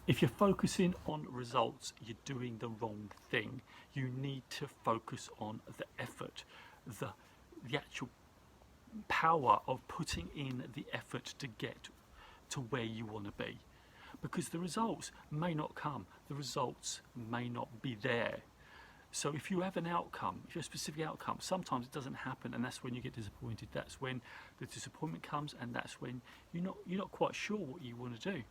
If you're focusing on results, you're doing the wrong thing. You need to focus on the effort, the the actual power of putting in the effort to get to where you want to be. Because the results may not come, the results may not be there. So if you have an outcome, if you have a specific outcome, sometimes it doesn't happen, and that's when you get disappointed. That's when the disappointment comes, and that's when you're not quite sure what you want to do.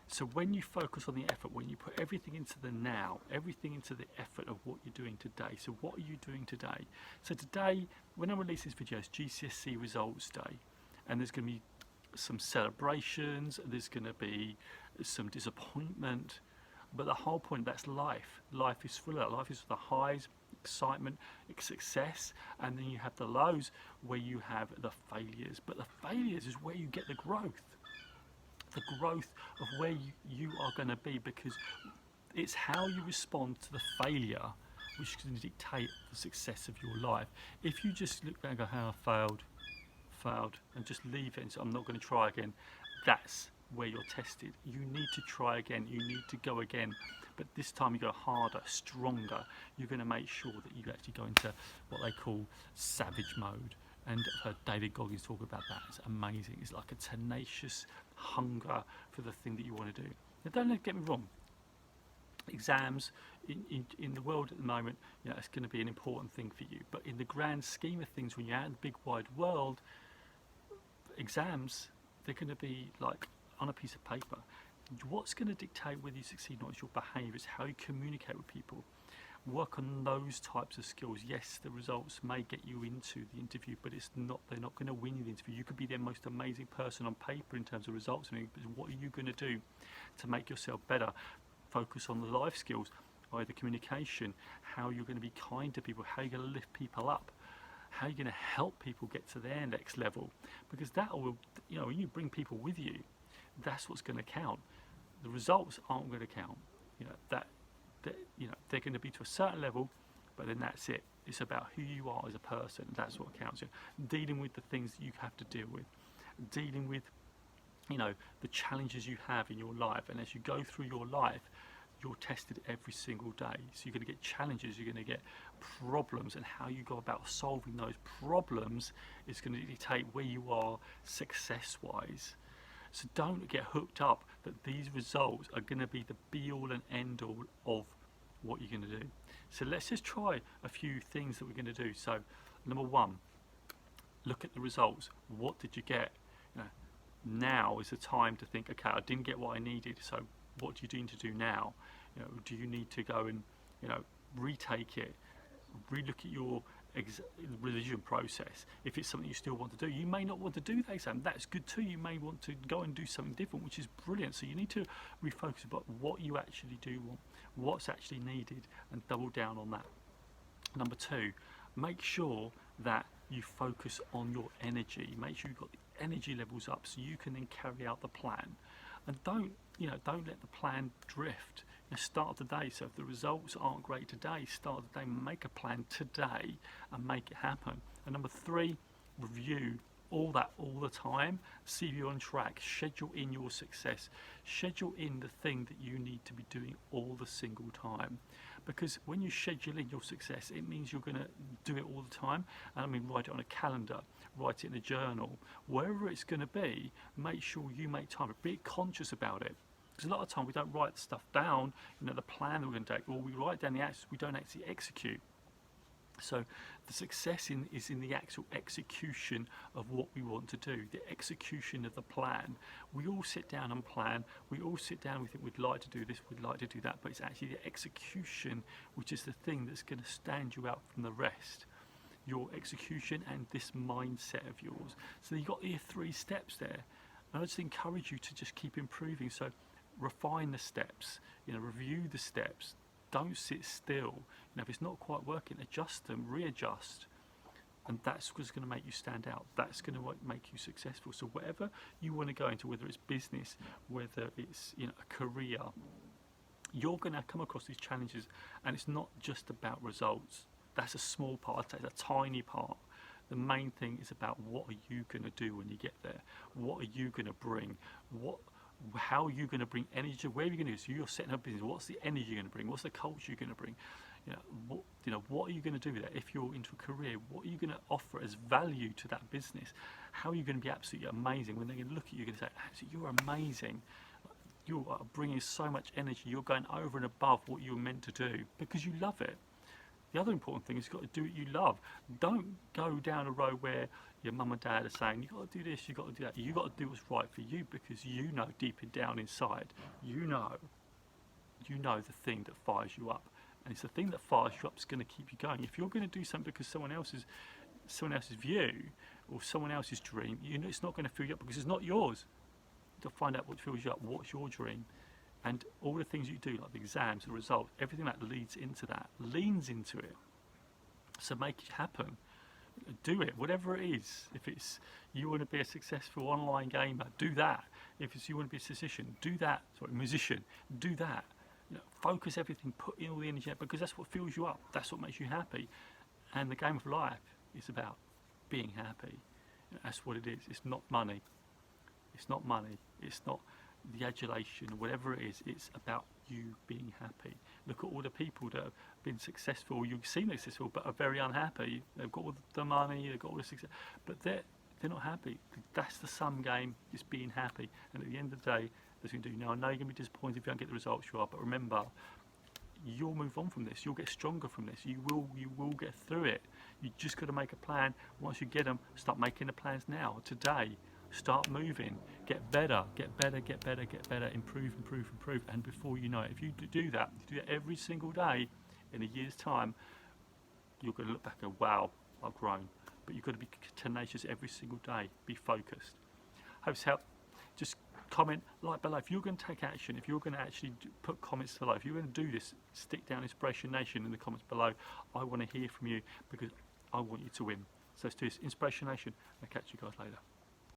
So when you focus on the effort, when you put everything into the now, everything into the effort of what you're doing today. So what are you doing today? So today, when I release this video, it's GCSE results day, and there's going to be some celebrations, there's going to be some disappointment, but the whole point, that's life. Life is full of that. Life is the highs, excitement, success, and then you have the lows where you have the failures. But the failures is where you get the growth of where you are going to be, because it's how you respond to the failure which is going to dictate the success of your life. If you just look back and go, "How I failed," and just leave it and say, "I'm not going to try again," that's where you're tested. You need to try again, you need to go again, but this time you go harder, stronger. You're going to make sure that you actually go into what they call savage mode. And I've heard David Goggins talk about that. It's amazing. It's like a tenacious hunger for the thing that you want to do. Now, don't get me wrong. Exams in the world at the moment, it's going to be an important thing for you. But in the grand scheme of things, when you're out in the big wide world, exams, they're going to be like on a piece of paper. What's going to dictate whether you succeed or not is your behaviour, it's how you communicate with people. Work on those types of skills. Yes, the results may get you into the interview, but they're not going to win you the interview. You could be the most amazing person on paper in terms of results, but what are you going to do to make yourself better? Focus on the life skills, either communication, how you're going to be kind to people, how you're going to lift people up, how you're going to help people get to their next level, because that will, when you bring people with you, that's what's going to count. The results aren't going to count. They're going to be to a certain level, but then that's it. It's about who you are as a person. That's what counts. Dealing with the things that you have to deal with, dealing with the challenges you have in your life, and as you go through your life, you're tested every single day. So you're going to get challenges, you're going to get problems, and how you go about solving those problems is going to dictate where you are success-wise. So don't get hooked up that these results are going to be the be-all and end-all of what you're going to do. So let's just try a few things that we're going to do. So number one, look at the results. What did you get? Now is the time to think, okay, I didn't get what I needed, so what do you need to do now? Do you need to go and retake it, relook at your revision process? If it's something you still want to do, you may not want to do the exam. That's good too. You may want to go and do something different, which is brilliant. So you need to refocus about what you actually do want, what's actually needed, and double down on that. Number two, make sure that you focus on your energy. Make sure you've got the energy levels up so you can then carry out the plan. And don't let the plan drift. Start the day. So if the results aren't great today, start the day, make a plan today and make it happen. And number three, review all the time. See if you're on track. Schedule in your success. Schedule in the thing that you need to be doing all the single time. Because when you schedule in your success, it means you're going to do it all the time. And I mean, write it on a calendar, write it in a journal, wherever it's going to be. Make sure you make time. Be conscious about it. Because a lot of time we don't write stuff down, the plan that we're going to take, or we write down the actions, we don't actually execute. So the success is in the actual execution of what we want to do, the execution of the plan. We all sit down and plan, we all sit down, we think we'd like to do this, we'd like to do that, but it's actually the execution which is the thing that's going to stand you out from the rest. Your execution and this mindset of yours. So you've got your 3 steps there. And I just encourage you to just keep improving. So refine the steps, review the steps. Don't sit still. If it's not quite working, adjust them, readjust, and that's what's going to make you stand out. That's going to make you successful. So whatever you want to go into, whether it's business, whether it's a career, you're going to come across these challenges, and it's not just about results. That's a small part. It's a tiny part. The main thing is about what are you going to do when you get there? What are you going to bring? What How are you going to bring energy? Where are you going to do? So you're setting up business. What's the energy you're going to bring? What's the culture you're going to bring? What are you going to do with that? If you're into a career, what are you going to offer as value to that business? How are you going to be absolutely amazing when they're going to look at you and say, actually, you're amazing. You are bringing so much energy. You're going over and above what you were meant to do because you love it. The other important thing is you've got to do what you love. Don't go down a road where your mum and dad are saying, you've got to do this, you've got to do that. You've got to do what's right for you because you know deep down inside, you know the thing that fires you up. And it's the thing that fires you up that's going to keep you going. If you're going to do something because someone else's view or someone else's dream, it's not going to fill you up because it's not yours. To find out what fills you up, what's your dream, and all the things you do, like the exams, the results, everything that leads into that, leans into it. So make it happen. Do it, whatever it is. If it's you want to be a successful online gamer, do that. If it's you want to be a musician, do that. Focus everything, put in all the energy out because that's what fills you up. That's what makes you happy. And the game of life is about being happy. That's what it is. It's not money. It's not money. It's not the adulation, whatever it is. It's about you being happy. Look at all the people that have been successful. You've seen successful, but are very unhappy. They've got all the money. They've got all the success, but they're not happy. That's the sum game. Is being happy. And at the end of the day, that's what you do. Now I know you're going to be disappointed if you don't get the results you are, but remember, you'll move on from this. You'll get stronger from this. You will get through it. You just got to make a plan. Once you get them, start making the plans now. Today. Start moving, get better, improve. And before you know it, if you do that every single day, in a year's time, you're going to look back and go, wow, I've grown. But you've got to be tenacious every single day, be focused. Hope it's helped. Just comment, like below. If you're going to take action, if you're going to actually put comments below, if you're going to do this, stick down Inspiration Nation in the comments below. I want to hear from you because I want you to win. So let's do this. Inspiration Nation. I'll catch you guys later.